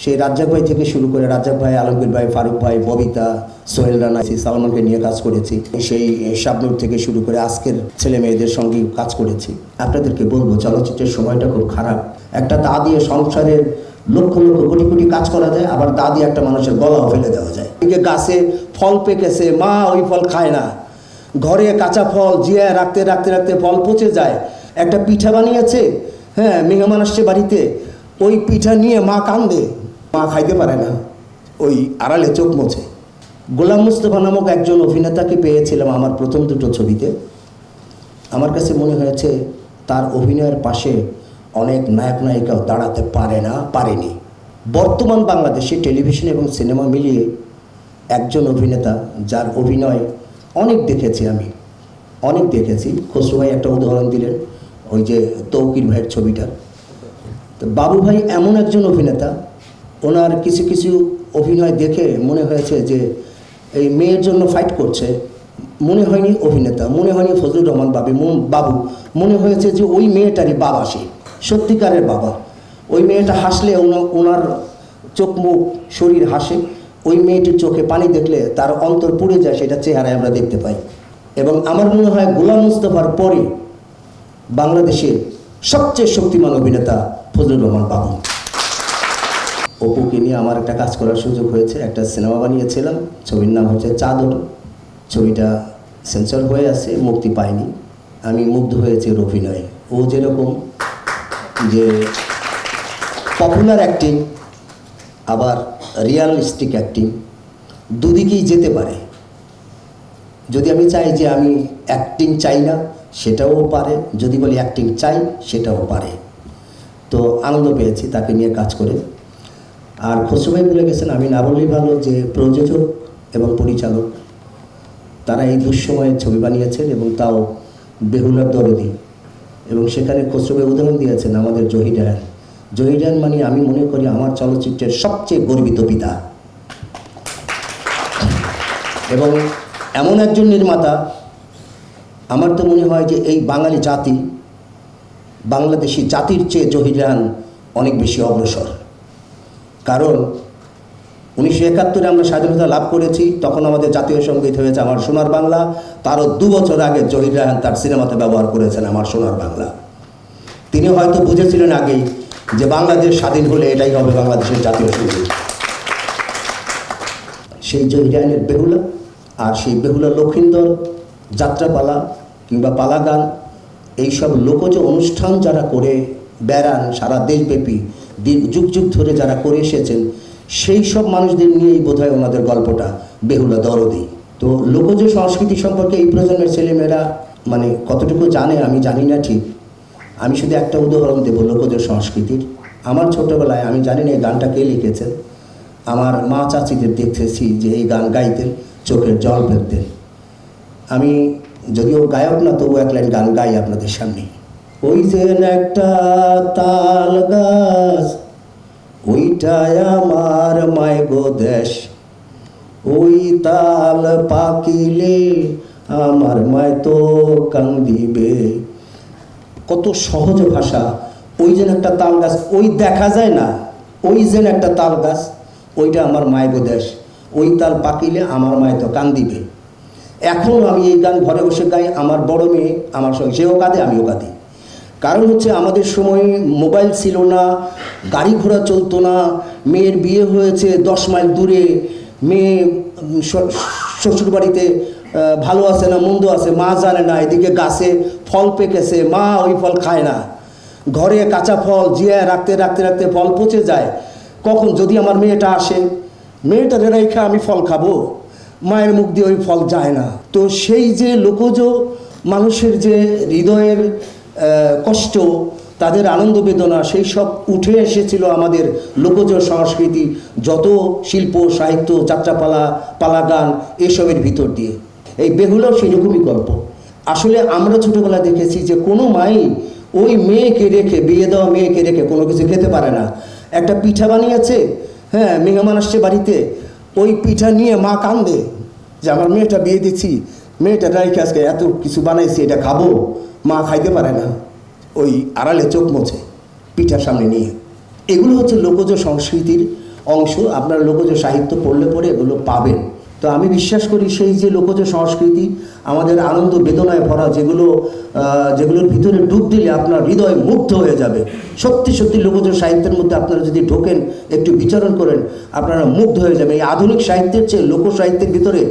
সেই রাজ্জাক ভাই থেকে শুরু করে রাজ্জাক ভাই, আলমগীর ভাই, ফারুক ভাই, ববিতা, সোহেল রানা, সালমানকে নিয়ে কাজ করেছি। সেই শাবনূর থেকে শুরু করে আজকের ছেলে মেয়েদের সঙ্গে কাজ করেছি। আপনাদেরকে বলবো, চলচ্চিত্রের সময়টা খুব খারাপ। একটা দা দিয়ে সংসারের লক্ষ লক্ষ কোটি কোটি কাজ করা যায়, আবার দা দিয়ে একটা মানুষের গলাও ফেলে দেওয়া যায়। এদিকে গাছে ফল পেকেছে, মা ওই ফল খায় না। ঘরে কাঁচা ফল জিয়া রাখতে রাখতে রাখতে ফল পচে যায়। একটা পিঠা বানিয়েছে, হ্যাঁ, মেহমান আসছে বাড়িতে, ওই পিঠা নিয়ে মা কান্দে, মা খাইতে পারে না, ওই আড়ালে চোখ মোছে। গোলাম মুস্তফা নামক একজন অভিনেতাকে পেয়েছিলাম আমার প্রথম দুটো ছবিতে। আমার কাছে মনে হয়েছে তার অভিনয়ের পাশে অনেক নায়ক নায়িকাও দাঁড়াতে পারেনি। বর্তমান বাংলাদেশে টেলিভিশন এবং সিনেমা মিলিয়ে একজন অভিনেতা যার অভিনয় অনেক দেখেছি, আমি অনেক দেখেছি। খসরু ভাই একটা উদাহরণ দিলেন, ওই যে তৌকির ভাইয়ের ছবিটার। তো বাবু ভাই এমন একজন অভিনেতা, ওনার কিছু কিছু অভিনয় দেখে মনে হয়েছে যে এই মেয়ের জন্য ফাইট করছে। মনে হয়নি অভিনেতা, মনে হয়নি ফজলুর রহমান বাবু, মনে হয়েছে যে ওই মেয়েটারই বাবা, সে সত্যিকারের বাবা। ওই মেয়েটা হাসলে ওনার চোখ মুখ শরীর হাসে, ওই মেয়েটির চোখে পানি দেখলে তার অন্তর পুড়ে যায়, সেটা চেহারায় আমরা দেখতে পাই। এবং আমার মনে হয় গোলাম মুস্তফার পরে বাংলাদেশের সবচেয়ে শক্তিমান অভিনেতা ফজলুর রহমান বাবু। অপুকে নিয়ে আমার একটা কাজ করার সুযোগ হয়েছে, একটা সিনেমা বানিয়েছিলাম, ছবির নাম হচ্ছে চাদর। ছবিটা সেন্সর হয়ে আছে, মুক্তি পায়নি। আমি মুগ্ধ হয়েছি ওর অভিনয়ে। ও যেরকম যে পপুলার অ্যাক্টিং আবার রিয়ালিস্টিক অ্যাক্টিং দুদিকেই যেতে পারে। যদি আমি চাই যে আমি অ্যাক্টিং চাই না, সেটাও পারে। যদি বলি অ্যাক্টিং চাই, সেটাও পারে। তো আনন্দ পেয়েছি তাকে নিয়ে কাজ করে। আর খসরু ভাই বলে গেছেন, আমি না বললেই ভালো, যে প্রযোজক এবং পরিচালক তারা এই দুঃসময়ে ছবি বানিয়েছেন, এবং তাও বেহুলার দরদি। এবং সেখানে খসরু ভাই উদাহরণ দিয়েছেন আমাদের জহিরান মানে আমি মনে করি আমার চলচ্চিত্রের সবচেয়ে গর্বিত পিতা। এবং এমন একজন নির্মাতা, আমার তো মনে হয় যে এই বাঙালি জাতি, বাংলাদেশি জাতির চেয়ে জহিরান অনেক বেশি অগ্রসর। কারণ 1971 আমরা স্বাধীনতা লাভ করেছি, তখন আমাদের জাতীয় সঙ্গীত হয়েছে আমার সোনার বাংলা। তারও 2 বছর আগে জহির রায়হান তার সিনেমাতে ব্যবহার করেছেন আমার সোনার বাংলা। তিনি হয়তো বুঝেছিলেন আগেই যে বাংলাদেশ স্বাধীন হলে এটাই হবে বাংলাদেশের জাতীয় সঙ্গীত। সেই জহির রায়হানের বেহুলা, আর সেই বেহুলা লক্ষিন্দর, যাত্রাপালা কিংবা পালা গান, এইসব লোকজ অনুষ্ঠান যারা করে বেড়ান সারা দেশব্যাপী, যুগ যুগ ধরে যারা করে এসেছেন, সেই সব মানুষদের নিয়েই বোধহয় ওনাদের গল্পটা বেহুলা দরদি। তো লোকজ সংস্কৃতি সম্পর্কে এই প্রজন্মের ছেলেমেয়েরা মানে কতটুকু জানে আমি জানি না ঠিক। আমি শুধু একটা উদাহরণ দেবো লোকজ সংস্কৃতির। আমার ছোটোবেলায়, আমি জানি না এই গানটা কে লিখেছেন, আমার মা চাচিদের দেখতেছি যে এই গান গাইতেন, চোখের জল ফেলতেন। আমি যদিও গায়ক না, তবু এক লাইন গান গাই আপনাদের সামনে। ওই যে একটা তাল গাছ, ওইটাই আমার মায়গো দেশ, ওই তাল পাকিলে আমার মায় তো কান্দিবে। কত সহজ ভাষা। ওই যেন একটা তাল গাছ, ওই দেখা যায় না, ওই যেন একটা তাল গাছ, ওইটা আমার মায়গো দেশ, ওই তাল পাকিলে আমার মায় তো কান্দিবে। এখন আমি এই গান ঘরে বসে গাই, আমার বড় মেয়ে আমার সঙ্গে, সেও কাঁদে আমিও কাঁদি। কারণ হচ্ছে আমাদের সময় মোবাইল ছিল না, গাড়ি ঘোড়া চলতো না, মেয়ের বিয়ে হয়েছে 10 মাইল দূরে, মেয়ে শ্বশুরবাড়িতে ভালো আছে না মন্দ আছে মা জানে না, এদিকে গাছে ফল পেকেছে, মা ওই ফল খায় না। ঘরে কাঁচা ফল জিয়া রাখতে রাখতে রাখতে ফল পচে যায়। কখন যদি আমার মেয়েটা আসে, মেয়েটা রেখে আমি ফল খাবো, মায়ের মুখ দিয়ে ওই ফল যায় না। তো সেই যে লোকজ মানুষের যে হৃদয়ের কষ্ট, তাদের আনন্দ বেদনা, সেই সব উঠে এসেছিল আমাদের লোকজ সংস্কৃতি, যত শিল্প সাহিত্য, যাত্রাপালা, পালা গান, এসবের ভিতর দিয়ে। এই বেহুলাও সেরকমই গল্প। আসলে আমরা ছোটোবেলায় দেখেছি যে কোনো মাই ওই মেয়েকে রেখে, বিয়ে দেওয়া মেয়েকে রেখে কোনো কিছু খেতে পারে না। একটা পিঠা বানিয়েছে, হ্যাঁ, মেহমান আসছে বাড়িতে, ওই পিঠা নিয়ে মা কান্দে যে আমার মেয়েটা বিয়ে দিচ্ছি, মেয়েটা রাইকে আজকে এত কিছু বানাইছি, এটা খাবো, মা খাইতে পারে না, ওই আড়ালে চোখ মোছে পিঠার সামনে নিয়ে। এগুলো হচ্ছে লোকজ সংস্কৃতির অংশ। আপনারা লোকজ সাহিত্য পড়লে পরে এগুলো পাবেন। তো আমি বিশ্বাস করি সেই যে লোকজ সংস্কৃতি আমাদের আনন্দ বেদনায় ভরা, যেগুলোর ভিতরে ডুব দিলে আপনার হৃদয় মুগ্ধ হয়ে যাবে। সত্যি সত্যি লোকজ সাহিত্যের মধ্যে আপনারা যদি ঢোকেন, একটু বিচরণ করেন, আপনারা মুগ্ধ হয়ে যাবে। এই আধুনিক সাহিত্যের চেয়ে লোক সাহিত্যের ভিতরে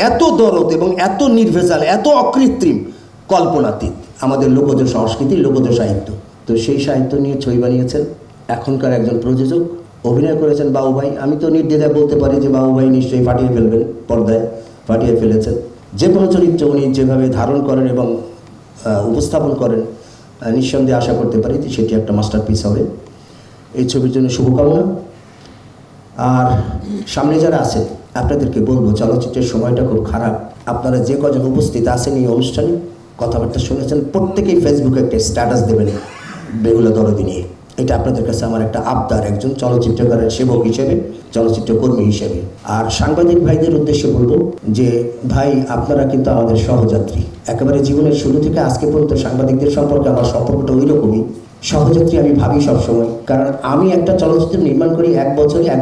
এত দরদ এবং এত নির্ভেজাল, এত অকৃত্রিম, কল্পনাতীত আমাদের লোকজ সংস্কৃতি, লোকজ সাহিত্য। তো সেই সাহিত্য নিয়ে ছবি বানিয়েছেন এখনকার একজন প্রযোজক, অভিনয় করেছেন বাবু ভাই। আমি তো নির্দ্বিধায় বলতে পারি যে বাবু ভাই নিশ্চয়ই ফাটিয়ে ফেলবেন, পর্দায় ফাটিয়ে ফেলেছেন। যে কোনো চরিত্র উনি যেভাবে ধারণ করেন এবং উপস্থাপন করেন, নিঃসন্দেহে আশা করতে পারি যে সেটি একটা মাস্টারপিস হবে। এই ছবির জন্য শুভকামনা। আর সামনে যারা আছেন আপনাদেরকে বলবো, চলচ্চিত্রের সময়টা খুব খারাপ। আপনারা যে কজন উপস্থিত আছেন এই অনুষ্ঠানে, কথাবার্তা শুনেছেন, প্রত্যেকেই ফেসবুকে একটা স্ট্যাটাস দেবেন বেহুলা দরদী নিয়ে। এটা আপনাদের কাছে আমার একটা আবদার, একজন চলচ্চিত্রকারের সেবক হিসেবে, চলচ্চিত্রকর্মী হিসেবে। আর সাংবাদিক ভাইদের উদ্দেশ্যে বলবো যে ভাই, আপনারা কিন্তু আমাদের সহযাত্রী। একেবারে জীবনের শুরু থেকে আজকে পর্যন্ত সাংবাদিকদের সম্পর্কে আমার সম্পর্কটা ওই রকমই সহযাত্রী আমি ভাবি সবসময়। কারণ আমি একটা চলচ্চিত্র নির্মাণ করি, এক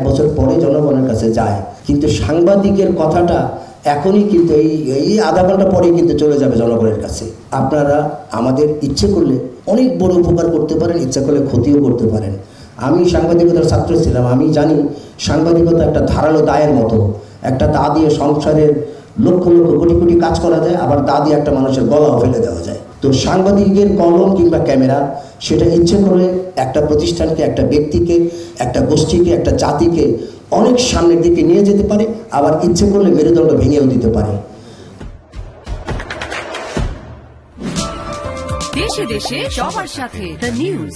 বছর পরে জনগণের কাছে যায়, কিন্তু সাংবাদিকের কথাটা এখনই কিন্তু এই আধা ঘন্টা পরেই কিন্তু চলে যাবে জনগণের কাছে। আপনারা আমাদের ইচ্ছে করলে অনেক বড় উপকার করতে পারেন, ইচ্ছা করলে ক্ষতিও করতে পারেন। আমি সাংবাদিকতার ছাত্র ছিলাম, আমি জানি সাংবাদিকতা একটা ধারালো দায়ের মতো। একটা দা দিয়ে সংসারের লক্ষ কোটি কোটি কাজ করা যায়, আবার দা দিয়ে একটা মানুষের গলাও ফেলে দেওয়া যায়। তো সাংবাদিকের কলম কিংবা ক্যামেরা, সেটা ইচ্ছে করলে একটা প্রতিষ্ঠানকে, একটা ব্যক্তিকে, একটা গোষ্ঠীকে, একটা জাতিকে অনেক সামনের দিকে নিয়ে যেতে পারে, আবার ইচ্ছে করলে মেরুদণ্ড ভেঙেও দিতে পারে। দেশে দেশে সবার সাথে দ্য নিউজ।